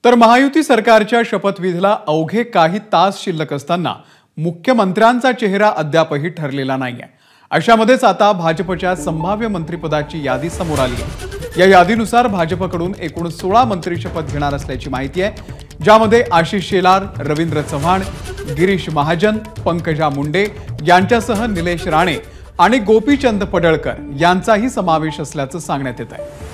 तर महायुती सरकारच्या शपथविधीला अवघे काही तास शिल्लक असताना मुख्यमंत्र्यांचा चेहरा अद्यापही ठरलेला नाहीये। अशामध्येच आता भाजपच्या संभाव्य मंत्रिपदाची यादी समोर आली आहे। या यादीनुसार भाजपकडून एकूण 16 मंत्री शपथ घेणार असल्याची माहिती आहे, ज्यामध्ये आशिष शेलार, रवींद्र चव्हाण, गिरीश महाजन, पंकजा मुंडे यांच्यासह निलेश राणे आणि गोपीचंद पडळकर यांचाही समावेश असल्याचं सांगण्यात येत आहे।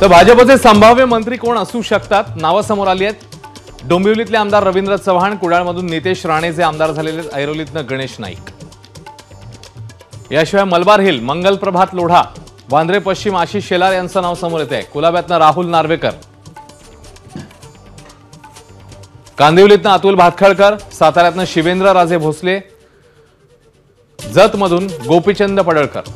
तर भाजपचे संभाव्य मंत्री कोण असू शकतात, नावं समोर आली आहेत। डोंबिवलीतले आमदार रवींद्र चव्हाण, कुडाळमधून नितेश राणे जे आमदार झालेले, ऐरोलीतनं गणेश नाईक, याशिवाय मलबार हिल मंगल प्रभात लोढा, वांद्रे पश्चिम आशिष शेलार यांचं नाव समोर येत आहे। कुलाब्यातनं राहुल नार्वेकर, कांदिवलीतनं अतुल भातखळकर, साताऱ्यातनं शिवेंद्र राजे भोसले, जतमधून गोपीचंद पडळकर,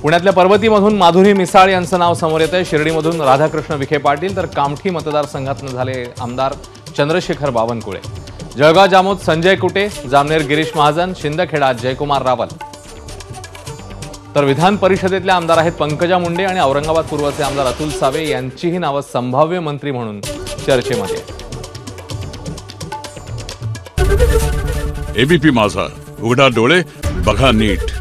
पुण्यातल्या पर्वतीमधून माधुरी मिसाळ यांचं नाव समोर येत आहे। शिर्डीमधून राधाकृष्ण विखे पाटील, तर कामठी मतदारसंघातून झाले आमदार चंद्रशेखर बावनकुळे, जळगाव जामोद संजय कुटे, जामनेर गिरीश महाजन, शिंदखेडा जयकुमार रावल, तर विधान परिषदेतले आमदार आहेत पंकजा मुंडे आणि औरंगाबाद पूर्वचे आमदार अतुल सावे यांचीही नावं संभाव्य मंत्री म्हणून चर्चेमध्ये। एबीपी माझा, उघडा डोळे बघा नीट।